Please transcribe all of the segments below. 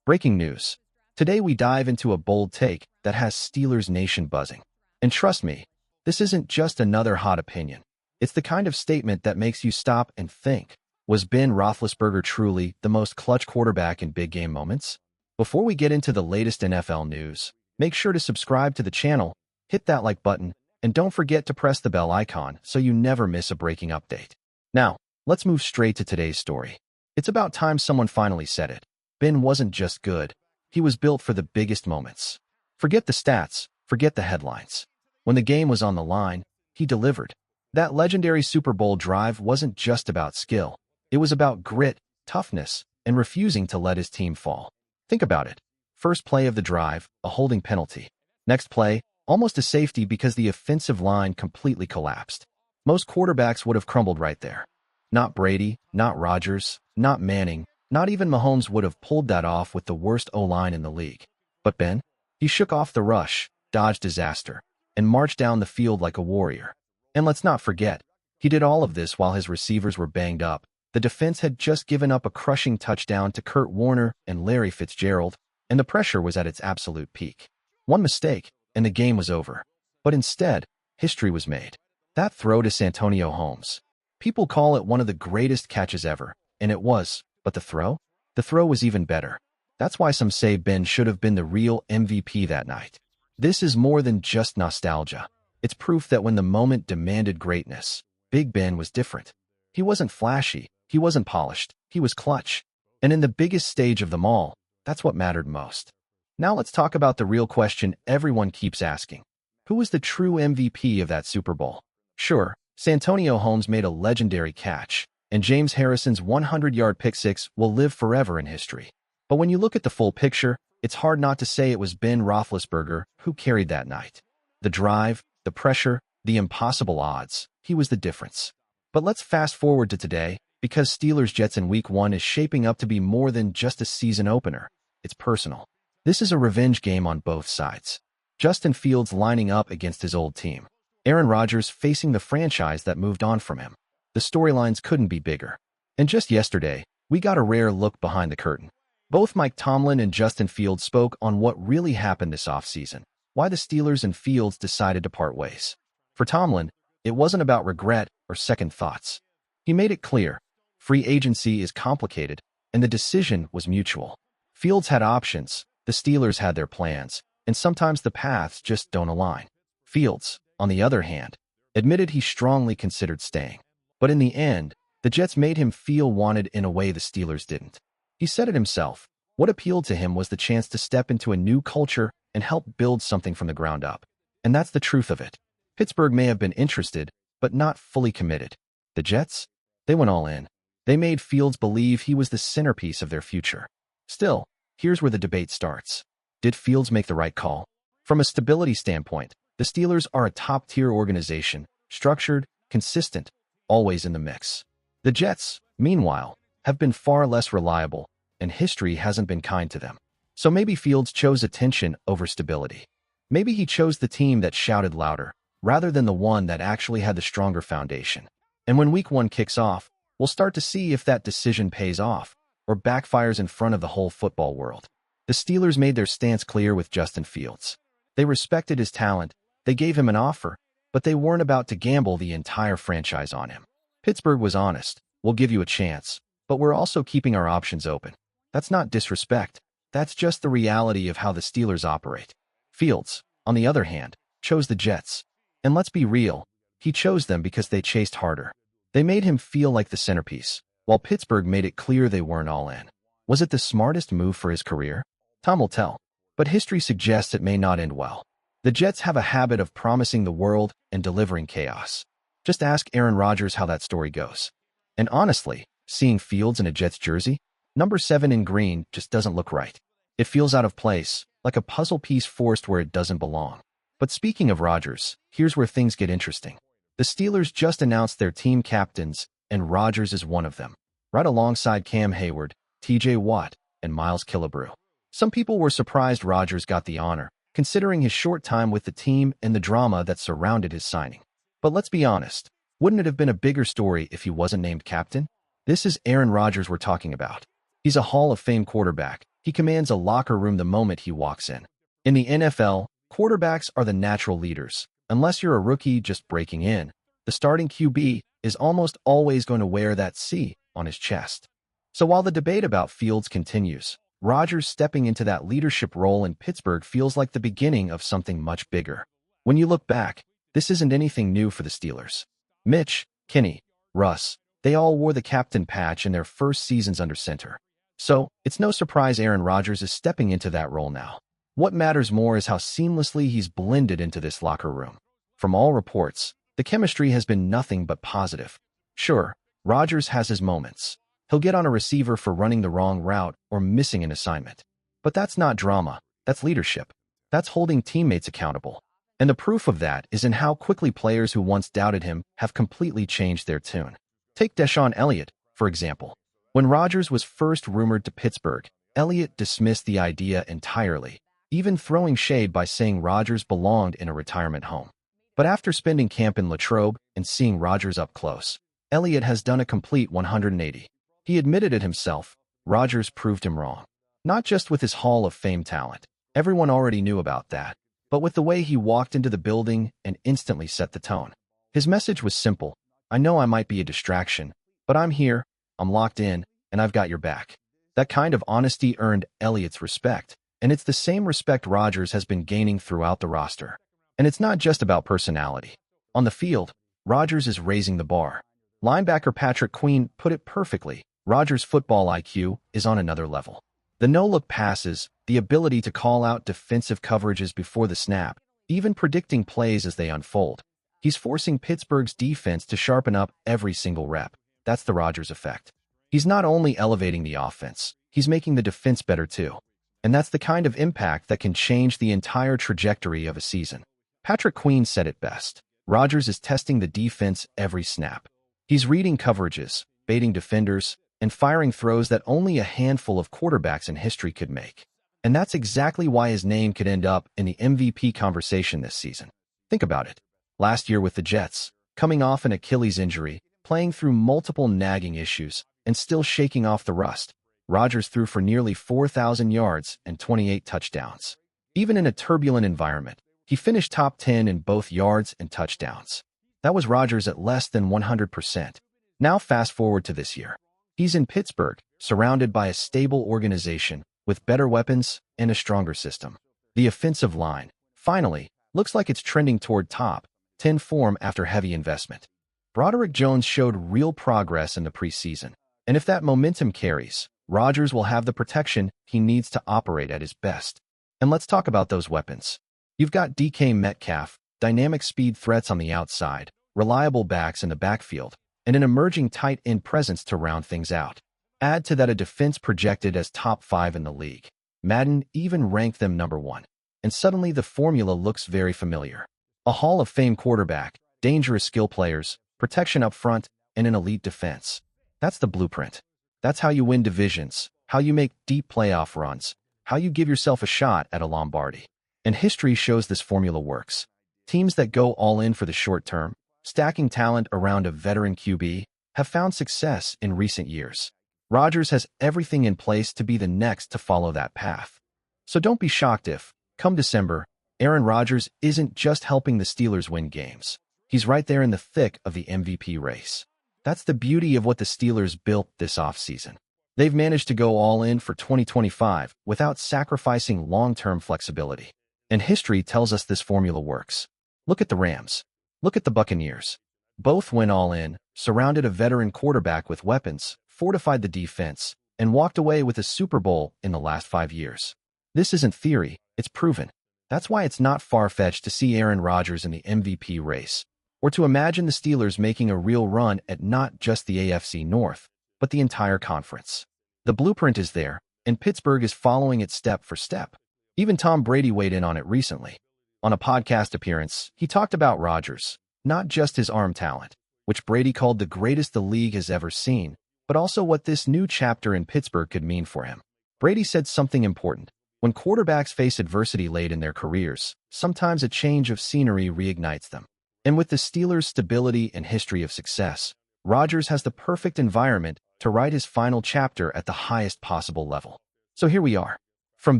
Breaking news. Today we dive into a bold take that has Steelers Nation buzzing. And trust me, this isn't just another hot opinion. It's the kind of statement that makes you stop and think. Was Ben Roethlisberger truly the most clutch quarterback in big game moments? Before we get into the latest NFL news, make sure to subscribe to the channel, hit that like button, and don't forget to press the bell icon so you never miss a breaking update. Now, let's move straight to today's story. It's about time someone finally said it. Ben wasn't just good. He was built for the biggest moments. Forget the stats, forget the headlines. When the game was on the line, he delivered. That legendary Super Bowl drive wasn't just about skill. It was about grit, toughness, and refusing to let his team fall. Think about it. First play of the drive, a holding penalty. Next play, almost a safety because the offensive line completely collapsed. Most quarterbacks would have crumbled right there. Not Brady, not Rodgers, not Manning, not even Mahomes would have pulled that off with the worst O-line in the league. But Ben? He shook off the rush, dodged disaster, and marched down the field like a warrior. And let's not forget, he did all of this while his receivers were banged up. The defense had just given up a crushing touchdown to Kurt Warner and Larry Fitzgerald, and the pressure was at its absolute peak. One mistake, and the game was over. But instead, history was made. That throw to Santonio Holmes. People call it one of the greatest catches ever, and it was. But the throw? The throw was even better. That's why some say Ben should have been the real MVP that night. This is more than just nostalgia. It's proof that when the moment demanded greatness, Big Ben was different. He wasn't flashy, he wasn't polished, he was clutch. And in the biggest stage of them all, that's what mattered most. Now let's talk about the real question everyone keeps asking. Who was the true MVP of that Super Bowl? Sure, Santonio Holmes made a legendary catch, and James Harrison's 100-yard pick-six will live forever in history. But when you look at the full picture, it's hard not to say it was Ben Roethlisberger who carried that night. The drive, the pressure, the impossible odds, he was the difference. But let's fast forward to today, because Steelers-Jets in Week 1 is shaping up to be more than just a season opener. It's personal. This is a revenge game on both sides. Justin Fields lining up against his old team. Aaron Rodgers facing the franchise that moved on from him. The storylines couldn't be bigger. And just yesterday, we got a rare look behind the curtain. Both Mike Tomlin and Justin Fields spoke on what really happened this offseason, why the Steelers and Fields decided to part ways. For Tomlin, it wasn't about regret or second thoughts. He made it clear, free agency is complicated, and the decision was mutual. Fields had options, the Steelers had their plans, and sometimes the paths just don't align. Fields, on the other hand, admitted he strongly considered staying. But in the end, the Jets made him feel wanted in a way the Steelers didn't. He said it himself. What appealed to him was the chance to step into a new culture and help build something from the ground up. And that's the truth of it. Pittsburgh may have been interested, but not fully committed. The Jets? They went all in. They made Fields believe he was the centerpiece of their future. Still, here's where the debate starts. Did Fields make the right call? From a stability standpoint, the Steelers are a top-tier organization, structured, consistent, always in the mix. The Jets, meanwhile, have been far less reliable, and history hasn't been kind to them. So maybe Fields chose attention over stability. Maybe he chose the team that shouted louder, rather than the one that actually had the stronger foundation. And when Week 1 kicks off, we'll start to see if that decision pays off, or backfires in front of the whole football world. The Steelers made their stance clear with Justin Fields. They respected his talent, they gave him an offer, but they weren't about to gamble the entire franchise on him. Pittsburgh was honest. We'll give you a chance, but we're also keeping our options open. That's not disrespect. That's just the reality of how the Steelers operate. Fields, on the other hand, chose the Jets. And let's be real, he chose them because they chased harder. They made him feel like the centerpiece, while Pittsburgh made it clear they weren't all in. Was it the smartest move for his career? Time will tell. But history suggests it may not end well. The Jets have a habit of promising the world and delivering chaos. Just ask Aaron Rodgers how that story goes. And honestly, seeing Fields in a Jets jersey, number 7 in green, just doesn't look right. It feels out of place, like a puzzle piece forced where it doesn't belong. But speaking of Rodgers, here's where things get interesting. The Steelers just announced their team captains, and Rodgers is one of them, right alongside Cam Hayward, TJ Watt, and Miles Killebrew. Some people were surprised Rodgers got the honor, considering his short time with the team and the drama that surrounded his signing. But let's be honest, wouldn't it have been a bigger story if he wasn't named captain? This is Aaron Rodgers we're talking about. He's a Hall of Fame quarterback, He commands a locker room the moment he walks in. In the NFL, quarterbacks are the natural leaders. Unless you're a rookie just breaking in, the starting QB is almost always going to wear that C on his chest. So while the debate about Fields continues, Rodgers stepping into that leadership role in Pittsburgh feels like the beginning of something much bigger. When you look back, this isn't anything new for the Steelers. Mitch, Kenny, Russ, they all wore the captain patch in their first seasons under center. So, it's no surprise Aaron Rodgers is stepping into that role now. What matters more is how seamlessly he's blended into this locker room. From all reports, the chemistry has been nothing but positive. Sure, Rodgers has his moments. He'll get on a receiver for running the wrong route or missing an assignment. But that's not drama, that's leadership. That's holding teammates accountable. And the proof of that is in how quickly players who once doubted him have completely changed their tune. Take Deshaun Elliott, for example. When Rodgers was first rumored to Pittsburgh, Elliott dismissed the idea entirely, even throwing shade by saying Rodgers belonged in a retirement home. But after spending camp in Latrobe and seeing Rodgers up close, Elliott has done a complete 180. He admitted it himself. Rodgers proved him wrong. Not just with his Hall of Fame talent. Everyone already knew about that. But with the way he walked into the building and instantly set the tone. His message was simple. I know I might be a distraction, but I'm here, I'm locked in, and I've got your back. That kind of honesty earned Elliott's respect, and it's the same respect Rodgers has been gaining throughout the roster. And it's not just about personality. On the field, Rodgers is raising the bar. Linebacker Patrick Queen put it perfectly. Rodgers' football IQ is on another level. The no-look passes, the ability to call out defensive coverages before the snap, even predicting plays as they unfold. He's forcing Pittsburgh's defense to sharpen up every single rep. That's the Rodgers effect. He's not only elevating the offense, he's making the defense better too. And that's the kind of impact that can change the entire trajectory of a season. Patrick Queen said it best. Rodgers is testing the defense every snap. He's reading coverages, baiting defenders, and firing throws that only a handful of quarterbacks in history could make. And that's exactly why his name could end up in the MVP conversation this season. Think about it. Last year with the Jets, coming off an Achilles injury, playing through multiple nagging issues, and still shaking off the rust, Rodgers threw for nearly 4,000 yards and 28 touchdowns. Even in a turbulent environment, he finished top 10 in both yards and touchdowns. That was Rodgers at less than 100%. Now fast forward to this year. He's in Pittsburgh, surrounded by a stable organization, with better weapons and a stronger system. The offensive line, finally, looks like it's trending toward top 10 form after heavy investment. Broderick Jones showed real progress in the preseason, and if that momentum carries, Rodgers will have the protection he needs to operate at his best. And let's talk about those weapons. You've got DK Metcalf, dynamic speed threats on the outside, reliable backs in the backfield, and an emerging tight end presence to round things out. Add to that a defense projected as top 5 in the league. Madden even ranked them number 1. And suddenly the formula looks very familiar. A Hall of Fame quarterback, dangerous skill players, protection up front, and an elite defense. That's the blueprint. That's how you win divisions, how you make deep playoff runs, how you give yourself a shot at a Lombardi. And history shows this formula works. Teams that go all in for the short term, stacking talent around a veteran QB, have found success in recent years. Rodgers has everything in place to be the next to follow that path. So don't be shocked if, come December, Aaron Rodgers isn't just helping the Steelers win games. He's right there in the thick of the MVP race. That's the beauty of what the Steelers built this offseason. They've managed to go all in for 2025 without sacrificing long-term flexibility. And history tells us this formula works. Look at the Rams. Look at the Buccaneers. Both went all in, surrounded a veteran quarterback with weapons, fortified the defense, and walked away with a Super Bowl in the last 5 years. This isn't theory, it's proven. That's why it's not far-fetched to see Aaron Rodgers in the MVP race, or to imagine the Steelers making a real run at not just the AFC North, but the entire conference. The blueprint is there, and Pittsburgh is following it step for step. Even Tom Brady weighed in on it recently. On a podcast appearance, he talked about Rodgers, not just his arm talent, which Brady called the greatest the league has ever seen, but also what this new chapter in Pittsburgh could mean for him. Brady said something important. When quarterbacks face adversity late in their careers, sometimes a change of scenery reignites them. And with the Steelers' stability and history of success, Rodgers has the perfect environment to write his final chapter at the highest possible level. So here we are. From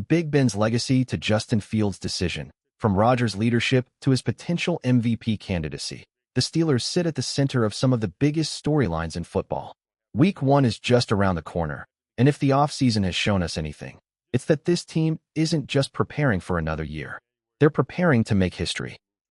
Big Ben's legacy to Justin Fields' decision, from Rodgers' leadership to his potential MVP candidacy, the Steelers sit at the center of some of the biggest storylines in football. Week 1 is just around the corner, and if the offseason has shown us anything, it's that this team isn't just preparing for another year. They're preparing to make history.